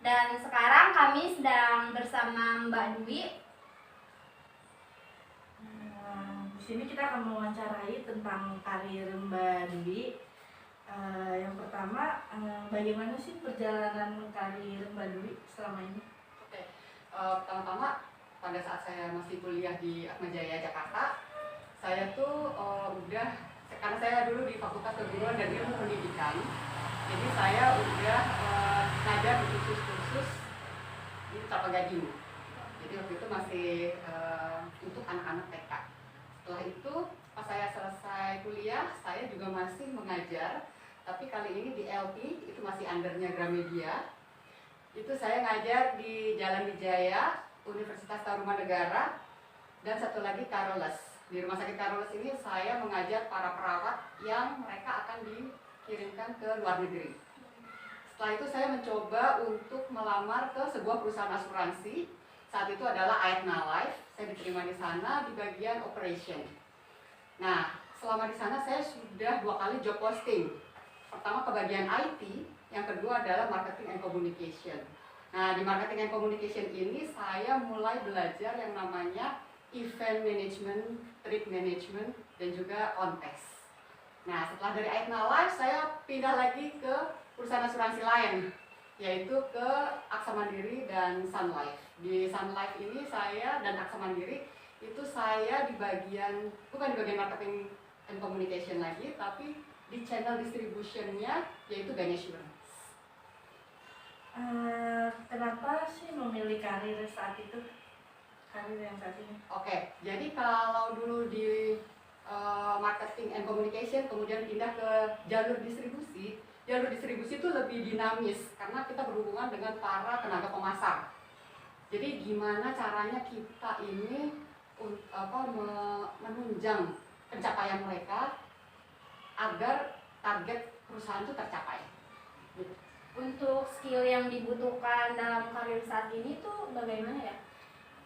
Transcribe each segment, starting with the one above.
Dan sekarang kami sedang bersama Mbak Dwi. Di sini kita akan mewawancarai tentang karir Mbak Dwi. Yang pertama, bagaimana sih perjalanan karir Mbak Dwi selama ini? Oke, pertama-tama pada saat saya masih kuliah di Atmajaya Jakarta, saya tuh karena saya dulu di Fakultas Keguruan dan Ilmu Pendidikan, jadi saya udah ngajar di kursus-kursus di Kelapa Gading. Jadi waktu itu masih untuk anak-anak TK. Setelah itu pas saya selesai kuliah, saya juga masih mengajar, tapi kali ini di LP, itu masih undernya Gramedia. Itu saya ngajar di Jalan Wijaya, Universitas Tarumanegara, dan satu lagi Carolus. Di Rumah Sakit Carolus ini saya mengajar para perawat yang mereka akan dikirimkan ke luar negeri. Setelah itu saya mencoba untuk melamar ke sebuah perusahaan asuransi. Saat itu adalah Aetna Life. Saya diterima di sana di bagian operation. Nah, selama di sana saya sudah 2 kali job posting. Pertama ke bagian IT, yang kedua adalah marketing and communication. Nah, di marketing and communication ini saya mulai belajar yang namanya event management, trip management, dan juga on-test. Nah, setelah dari Aetna Life, saya pindah lagi ke perusahaan asuransi lain, yaitu ke Aksa Mandiri dan Sun Life. Di Sun Life ini saya dan Aksa Mandiri itu saya bukan di bagian marketing and communication lagi, tapi di channel distributionnya, yaitu Ganesha. Kenapa sih memilih karir saat itu? Karir yang saat ini? Oke, jadi kalau dulu di marketing and communication kemudian pindah ke jalur distribusi itu lebih dinamis karena kita berhubungan dengan para tenaga pemasar. Jadi gimana caranya kita ini menunjang pencapaian mereka agar target perusahaan itu tercapai. Gitu. Untuk skill yang dibutuhkan dalam karir saat ini tuh bagaimana ya?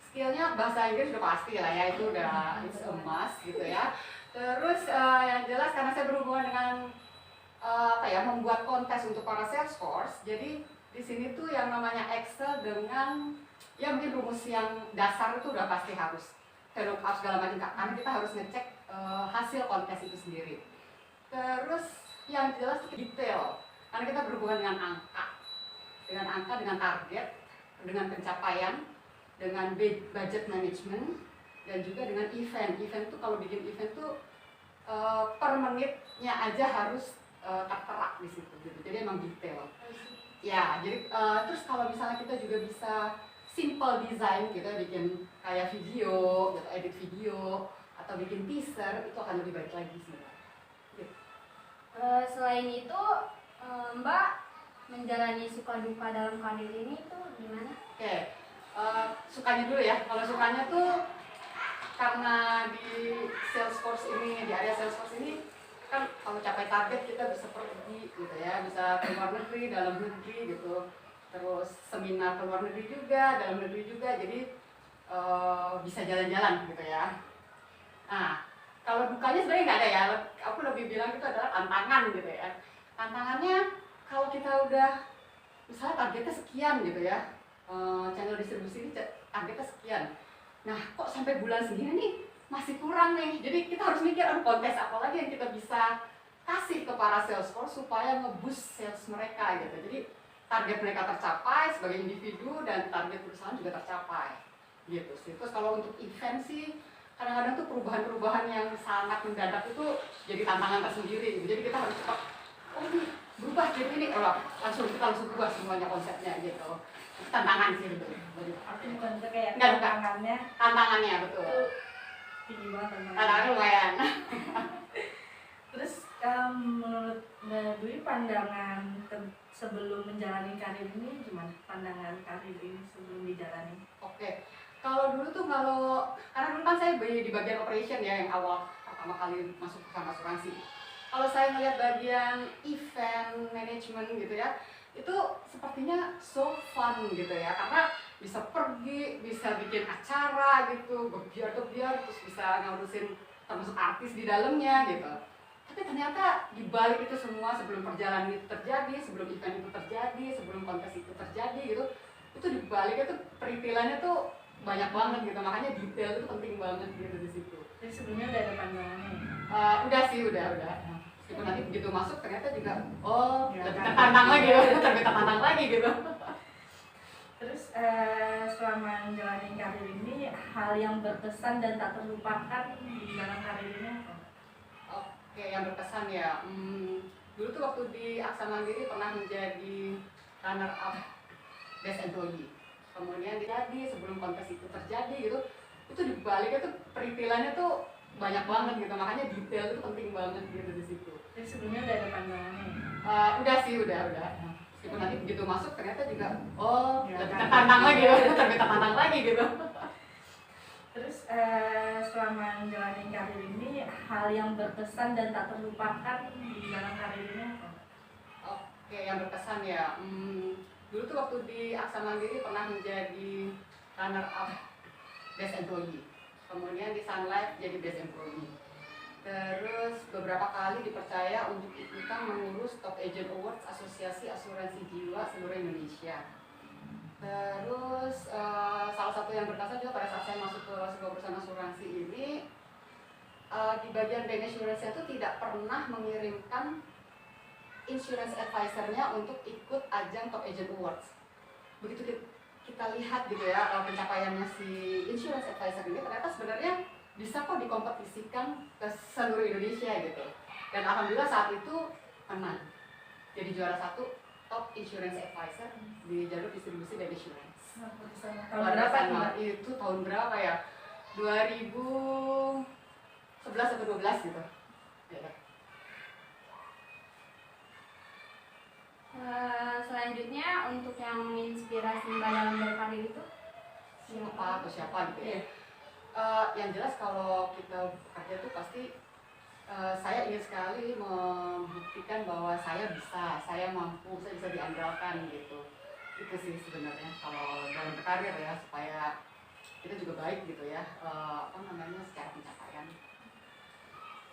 Skillnya bahasa Inggris udah pasti lah ya, itu udah emas gitu ya. Terus yang jelas karena saya berhubungan dengan membuat kontes untuk para Salesforce, jadi di sini tuh yang namanya Excel dengan ya mungkin rumus yang dasar itu udah pasti harus VLOOKUP segala macam, karena kita harus ngecek hasil kontes itu sendiri. Terus yang jelas detail, karena kita berhubungan dengan angka, dengan target, dengan pencapaian, dengan budget management, dan juga dengan event. Event itu kalau bikin event tuh per menitnya aja harus tertera di situ gitu. Jadi emang detail. Ya, jadi terus kalau misalnya kita juga bisa simple design gitu, bikin kayak video, gitu, edit video atau bikin teaser, itu akan lebih baik lagi sih. Gitu. Selain itu, Mbak menjalani suka duka dalam karir ini tuh gimana? Oke. Sukanya dulu ya. Kalau sukanya tuh karena di Salesforce ini, di area Salesforce ini kan kalau capai target kita bisa pergi gitu ya, bisa ke luar negeri, dalam negeri gitu. Terus seminar ke luar negeri juga, dalam negeri juga, jadi bisa jalan-jalan gitu ya. Nah, kalau dukanya sebenarnya nggak ada ya. Aku lebih bilang itu adalah tantangan gitu ya. Tantangannya kalau kita udah misalnya targetnya sekian gitu ya. Channel distribusi ini targetnya sekian. Nah, kok sampai bulan segini nih masih kurang nih. Jadi kita harus mikir kontes apa lagi yang kita bisa kasih ke para Salesforce supaya nge-boost sales mereka gitu. Jadi target mereka tercapai sebagai individu dan target perusahaan juga tercapai gitu sih. Terus kalau untuk event sih kadang-kadang tuh perubahan-perubahan yang sangat mendadak itu jadi tantangan tersendiri gitu. Jadi kita harus cepat, ini berubah jadi ini, kita langsung ubah semuanya konsepnya gitu. Tantangan sih betul. Artinya bukan itu kayak tantangannya betul. Tinggi banget Tantangannya lumayan. Terus menurut Mbak Dwi pandangan sebelum menjalani karir ini gimana? Pandangan karir ini sebelum dijalani? Oke. Kalau dulu tuh karena dulu kan saya di bagian operation ya, yang awal pertama kali masuk ke asuransi. Kalau saya melihat bagian event management gitu ya, itu sepertinya so fun gitu ya, karena bisa pergi, bisa bikin acara gitu, gebiar-gebiar, terus bisa ngurusin termasuk artis di dalamnya gitu. Tapi ternyata di balik itu semua, sebelum perjalanan itu terjadi, sebelum event itu terjadi, sebelum kontes itu terjadi gitu, itu di balik itu perintilannya tuh banyak banget gitu. Makanya detail itu penting banget gitu di situ. Jadi sebelumnya udah ada pandangannya. Udah sih, udah. Meskipun nanti begitu masuk ternyata juga Ya, lebih kan. tertantang lagi, lebih tertantang lagi gitu. Terus selama menjalani karir ini, hal yang berkesan dan tak terlupakan di dalam karir ini apa? Oke, yang berkesan ya. Dulu tuh waktu di Aksa Mandiri pernah menjadi runner up best employee. Kemudian jadi sebelum kontes itu terjadi gitu, itu di baliknya tuh perintilannya tuh banyak banget gitu. Makanya detail itu penting banget gitu di situ. Jadi sebelumnya udah ada pandangannya. Udah sih, udah. Meskipun nanti begitu masuk ternyata juga Ya, lebih kan. tertantang lagi, lebih tertantang lagi gitu. Terus selama menjalani karir ini, hal yang berkesan dan tak terlupakan di dalam karir ini apa? Oke, yang berkesan ya. Dulu tuh waktu di Aksa Mandiri pernah menjadi runner up best employee. Kemudian di Sun Life jadi best employee. Terus beberapa kali dipercaya untuk ikutan mengurus Top Agent Awards Asosiasi Asuransi Jiwa seluruh Indonesia. Terus salah satu yang berkesan juga pada saat saya masuk ke sebuah perusahaan asuransi ini, di bagian bank insurance itu tidak pernah mengirimkan insurance advisor-nya untuk ikut ajang Top Agent Awards. Begitu kita lihat gitu ya pencapaiannya si insurance advisor ini, ternyata sebenarnya bisa kok dikompetisikan ke seluruh Indonesia gitu. Dan alhamdulillah saat itu menang, jadi juara 1 Top Insurance Advisor di jalur distribusi dan insurance. Tahun berapa tuh, Mbak? Itu tahun berapa ya? 2011 atau 12 gitu. Ya. Selanjutnya untuk yang menginspirasi Mbak dalam berkarir itu Siapa gitu ya. Yang jelas kalau kita bekerja tuh pasti saya ingin sekali membuktikan bahwa saya bisa, saya mampu, saya bisa diandalkan gitu. Itu sih sebenarnya kalau dalam berkarir ya, supaya kita juga baik gitu ya, secara pencapaian.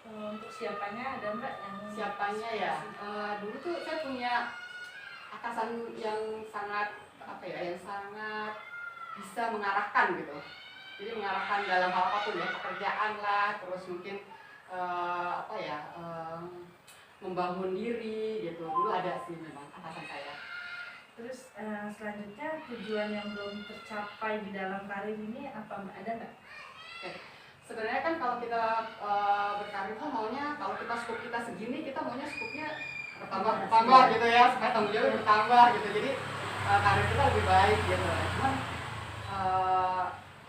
Untuk siapanya ada Mbak yang Siapanya ya, dulu tuh saya punya atasan yang sangat yang sangat bisa mengarahkan gitu. Jadi mengarahkan dalam hal apapun ya, pekerjaan lah, terus mungkin membangun diri gitu. Dulu ada sih memang atasan saya. Terus selanjutnya tujuan yang belum tercapai di dalam karir ini apa Mbak? Ada nggak? Oke. Sebenarnya kan kalau kita berkarir tuh maunya, kalau kita scope kita segini, kita maunya scope-nya bertambah gitu ya, supaya tanggung jawab bertambah gitu. Jadi karir kita lebih baik gitu. Cuman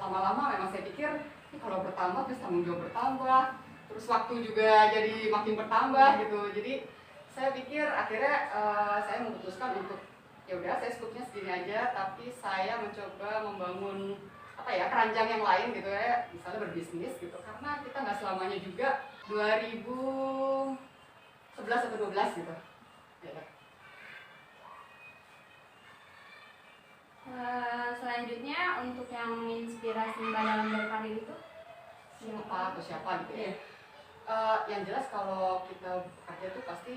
lama-lama memang saya pikir kalau bertambah terus tanggung jawab bertambah, terus waktu juga jadi makin bertambah gitu. Jadi saya pikir akhirnya saya memutuskan untuk ya udah saya scope-nya segini aja, tapi saya mencoba membangun keranjang yang lain gitu ya, misalnya berbisnis gitu, karena kita nggak selamanya juga 2011 atau 12 gitu ya. Selanjutnya untuk yang menginspirasi Mbak dalam berkarir itu siapa gitu ya. Yang jelas kalau kita bekerja tuh pasti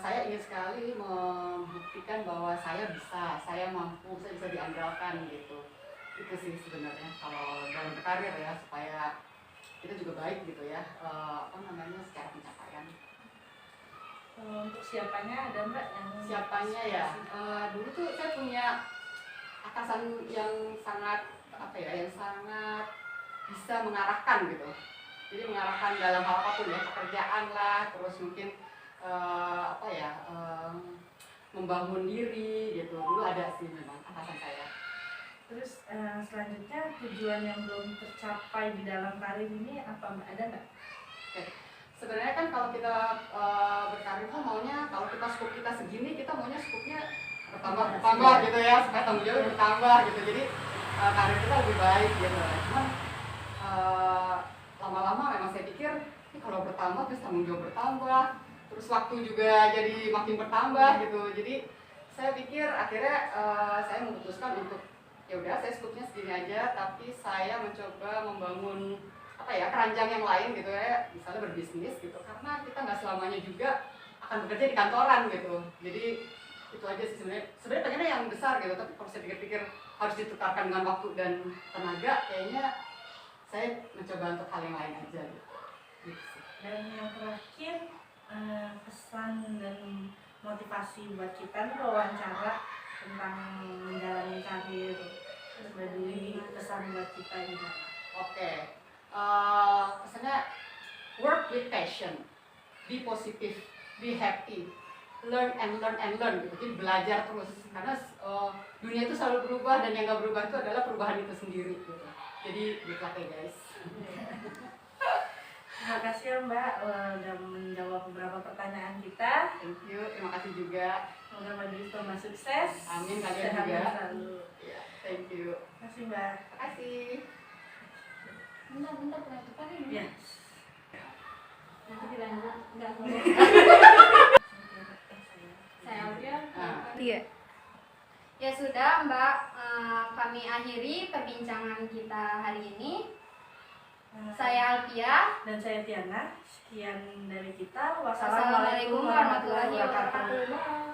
saya ingin sekali membuktikan bahwa saya bisa, saya mampu, saya bisa diandalkan gitu. Itu sih sebenarnya kalau dalam berkarir ya, supaya kita juga baik gitu ya, secara pencapaian. Untuk siapanya ada Mbak yang Siapanya ya, dulu tuh saya punya atasan yang sangat yang sangat bisa mengarahkan gitu. Jadi mengarahkan dalam hal apapun ya, pekerjaan lah, terus mungkin membangun diri gitu. Dulu ada sih memang atasan saya. Terus selanjutnya tujuan yang belum tercapai di dalam karir ini apa Mbak? Ada nggak? Oke. Sebenarnya kan kalau kita berkarir tuh maunya, kalau kita scope kita segini, kita maunya scope-nya bertambah gitu ya, supaya tanggung jawab bertambah gitu. Jadi karir kita lebih baik gitu. Cuman lama-lama memang saya pikir kalau bertambah terus tanggung jawab bertambah, terus waktu juga jadi makin bertambah gitu. Jadi saya pikir akhirnya saya memutuskan untuk ya udah saya scope-nya segini aja, tapi saya mencoba membangun apa ya, keranjang yang lain gitu ya, misalnya berbisnis gitu, karena kita nggak selamanya juga akan bekerja di kantoran gitu. Jadi itu aja sih sebenarnya pengennya yang besar gitu, tapi kalau saya pikir-pikir harus ditukarkan dengan waktu dan tenaga, kayaknya saya mencoba untuk hal yang lain aja gitu. Dan yang terakhir, pesan dan motivasi buat kita nih wawancara tentang menjalani karir Mbak Dwi, pesan buat kita gimana? Oke, pesannya work with passion, be positive, be happy, learn and learn and learn gitu. Jadi belajar terus, karena dunia itu selalu berubah dan yang nggak berubah itu adalah perubahan itu sendiri gitu. Jadi good luck ya guys. Terima kasih ya Mbak, udah menjawab beberapa pertanyaan kita. Thank you, terima kasih juga. Semoga Mbak Dwi tambah sukses. Amin, kalian sehat juga. selalu. Ya, thank you. Terima kasih Mbak. Terima kasih. Bentar penutupan ini. Ya. Nanti dilanjut. Enggak saya audio. Iya. Ya sudah Mbak, kami akhiri perbincangan kita hari ini. Saya Alpia. Dan saya Tiana. Sekian dari kita. Wassalamualaikum warahmatullahi wabarakatuh.